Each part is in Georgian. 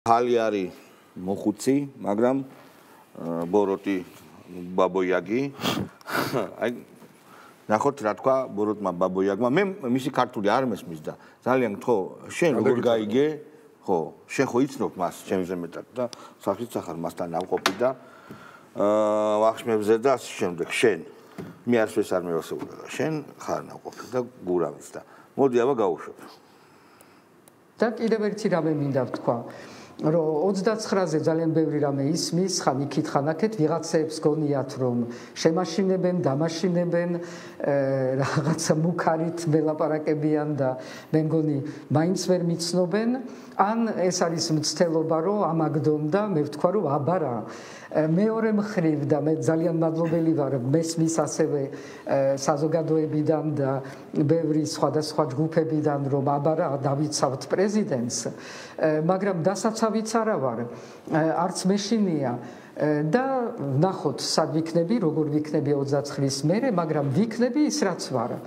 ხალი არის მოხუცი, მაგრამ ბოროტი ბაბოიაგი. აი ნახოთ რა თქვა ბოროტმა ბაბოიაგმა. მე მისი ქართული არ მესმის და ძალიან გთხოვ, შენ როგორ გაიგე? ხო, შენ ხო იცნობ მას ჩემზე მეტად და სახით სახარ მასთან ავყოფი და ვახშმებზე და ასე შემდეგ. შენ მე არც არ მევასებულა და შენ ხარ ნავყოფი და გურავიც და მოდი აბა გავუშვებ. და კიდევ ერთი რამე მინდა ვთქვა. რომ 29-ზე ძალიან ბევრი რამე ისმის, ხან იქით ხან აქეთ ვიღაცებს გონიათ რომ შემაშინებენ, დამაშინებენ, რაღაცა მუქარით მელაპარაკებიან და მე მგონი მაინც ვერ მიცნობენ, ან ეს არის მცდელობა რომ ამაგდონდა, მე ვთქვა რომ აბა რა. მეორე მხრივ და მე ძალიან მადლობელი ვარ მესმის ასევე საზოგადოებიდან და ბევრი სხვადასხვა ჯგუფებიდან რომ აბა რა დავიცავთ პრეზიდენტს, მაგრამ დასაცავიც არა ვარ, არც მეშინია და ნახოთ სად ვიქნები, როგორ ვიქნები 29-ის მერე, მაგრამ ვიქნები ის რაც ვარ.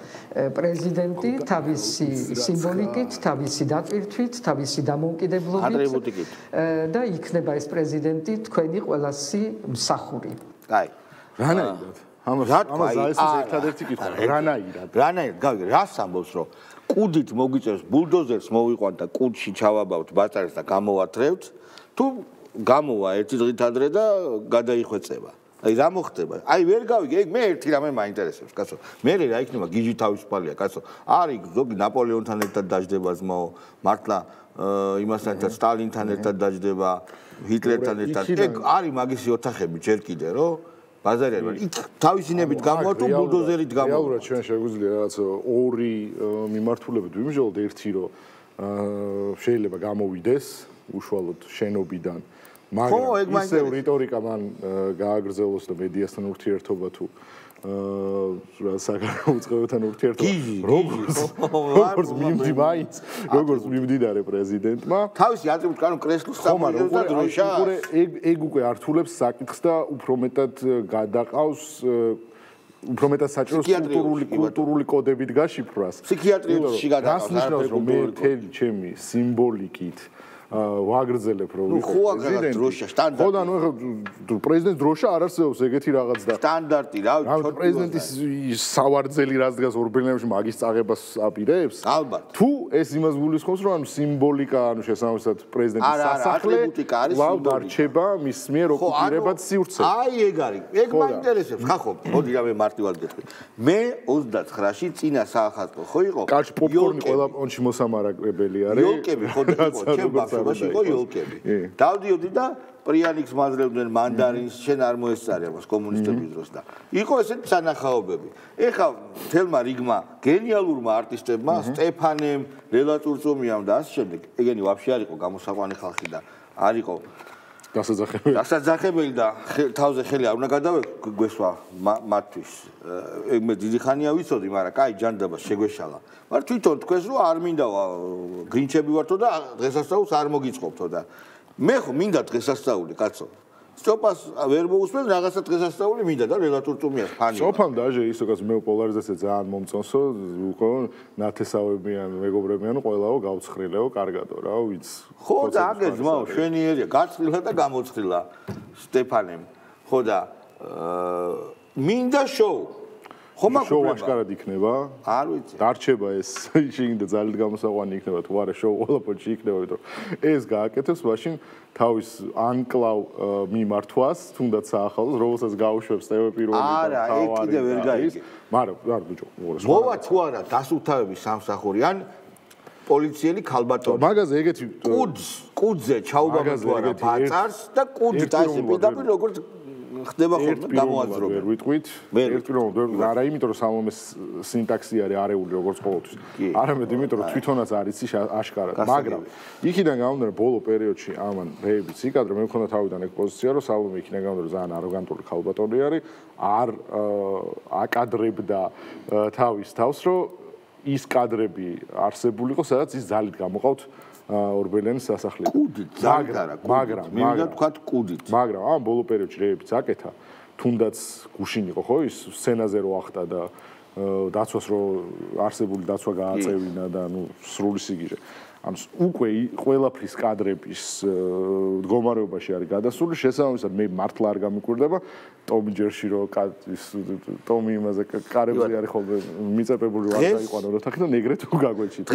პრეზიდენტი თავისი სიმბოლიკით, თავისი დატვირთვით, თავისი დამოუკიდებლობით და იქნება ეს პრეზიდენტი თქვენი ყველასი მსახური. აი, რანაირად? ამას ეს ერთადერთი კითხვა. რანაირად? რანაირად, გავიგე, რას ამბობს რომ კუდით მოგიწევს ბულდოზერს მოვიყვანთ და კუდში ჩავაბავთ ბაწარს და გამოვათრევთ, თუ გამოვა ერთი დღით ადრე და გადაიხვეწება. აი რა მოხდება? აი ვერ გავიგე, მე ერთი რამე მაინტერესებს, კაცო. მე რა იქნება გიჟი თავისუფალია, კაცო. არის ზოგი ნაპოლეონთან ერთად დაждდება ზმაო, მართლა იმასთან ერთად სტალინთან ერთად დაждდება, ჰიტლერთან ერთად. ეგ არის მაგისი ოთახები ჯერ კიდე, რომ ბაზარი არის. იქ თავისინებით გამოვა თუ ბულდოზერით გამოვა. რეალურად ჩვენ შეგვიძლია რაღაც ორი მიმართულებით ვიმსჯელოთ, ერთი რომ შეიძლება გამოვიდეს უშუალოდ შენობიდან. მაგრამ ისევ რიტორიკა მან გააგრძელოს და მედიასთან ურთიერთობა თუ საგარეუწყებებთან ურთიერთობა როგორც მიმდიდარე პრეზიდენტმა თავისი ატრიბუტი კანონ კრესლს სამოძებს და დროშა ეგ უკვე ართულებს საკითხს და უფრო მეტად გადაყავს უფრო მეტად საჭიროს კულტურული კოდებით გაშიფრვას. ფსიქიატრიულში გადაყავს. რას ნიშნავს რომ მე მთელი ჩემი სიმბოლიკით ვაგრძელებ რომ ხო აგრეთ დროშა სტანდარტი. ხო და ნუ პრეზიდენტის დროშა არ არსებობს ეგეთი რაღაც და სტანდარტი რა ვიცი პრეზიდენტის სავარძელი რაც დგას ორბელიანებში მაგის წაღებას აპირებს? ალბათ. თუ ეს იმას გულისხმობს რომ ანუ სიმბოლიკა ანუ შესაბამისად პრეზიდენტის სასახლე ლავ დარჩება მის მიერ ოკუპირებად სივრცე. აი ეგ არის. ეგ მაინტერესებს. ხახო, მოდი რა მე მარტივად გეტყვი. მე 29-ში წინა საახალწლო ხო იყო? კაჩ პოპკორნი ყველა პონჩი მოსამარაგებელი არის. იოლკები ხო იყო ჩემ ბავშვობაში იყო იოლკები. დავდიოდი და პრიანიკს მაძლევდნენ მანდარინს, შენ არ მოესწარი ამას კომუნისტების დროს და იყო ესეთი სანახაობები. ეხლა თელმა რიგმა გენიალურმა არტისტებმა, სტეფანემ, ლელა წურწუმიამ და ასე შემდეგ, ეგენი ვაფშე არ იყო გამოსაყვანი ხალხი და არ იყო დასაძახებელი და თავზე ხელი არ უნდა გადავეგვესვა მათთვის. ეგ მე დიდი ხანია ვიცოდი, მაგრამ კაი ჯანდაბას შეგვეშალა. მაგრამ თვითონ თქვენს რომ არ მინდა გრინჩები ვართო და დღესასწაულს არ მოგიწყობთო და მე ხო მინდა დღესასწაული, კაცო. სწოფას ვერ მოусმენ რაღაცა დღესასწაული მინდა და ლელა წურწუმიას ფანი. სწოფამ დაჟე ისო კაც მე პოლარიზაცია ძალიან მომწონსო, უკვე ნათესავებიან, მეგობრებიან, ყველაო გავცხრილეო, კარგადო რა, ვიცი. ხო და აგერ ძმაო, შვენიერია, გაცხრილა და გამოცხრილა სტეფანემ. ხო და მინდა შოუ. ხო მაგ შოუ აშკარად იქნება? არ ვიცი. დარჩება ეს შეიძლება ძალით გამოსაყვანი იქნება თუ არა შოუ ყველაფერში იქნება, იმიტომ ეს გააკეთებს მაშინ თავის ანკლავ მიმართვას, თუნდაც საახალოს, რომელსაც გაუშვებს TV პირველი და არა, ეგ კიდე ვერ გაიგე. მაგრამ რა ბიჭო, მოვა თუ არა დასუფთავების სამსახური ან პოლიციელი ქალბატონი. მაგაზე ეგეთი კუდზე ჩაუბავენ თუ არა ბაწარს და კუდი დაისე პირდაპირ როგორც ხდება ხოლმე გამოაძრობენ. ვერ ვიტყვით. ერთი არა, იმიტომ რომ სამომეს სინტაქსი არის არეული როგორც ყოველთვის. არამედ იმიტომ რომ თვითონაც არის ის აშკარად. მაგრამ იქიდან გამომდინარე ბოლო პერიოდში ამან რეებიც იკადრა, მე მქონდა თავიდან ეგ პოზიცია რომ სამომე იქიდან გამომდინარე ძალიან აროგანტული ქალბატონი არის, არ აკადრებდა თავის თავს რომ ის კადრები არსებული იყო, სადაც ის ძალით გამოყავთ ორბელიანის სასახლე. კუდით, მაგრამ მინდა თქვათ კუდით. მაგრამ ამ ბოლო პერიოდში რეებიც აკეთა, თუნდაც გუშინ იყო ხო ის სცენაზე რო ახტა და დაცვას რო არსებული დაცვა გააწევინა და ნუ სრული სიგიჟე. ანუ უკვე ყველაფრის კადრების მდგომარეობაში არის გადასული, შესაბამისად მე მართლა არ გამიკვირდება ტომი ჯერში რო ტომი იმაზე კარებზე არის ხოლმე მიწებებული ვარ დაიყვანო როთახი და ეგრეთ თუ გაგვეჩით.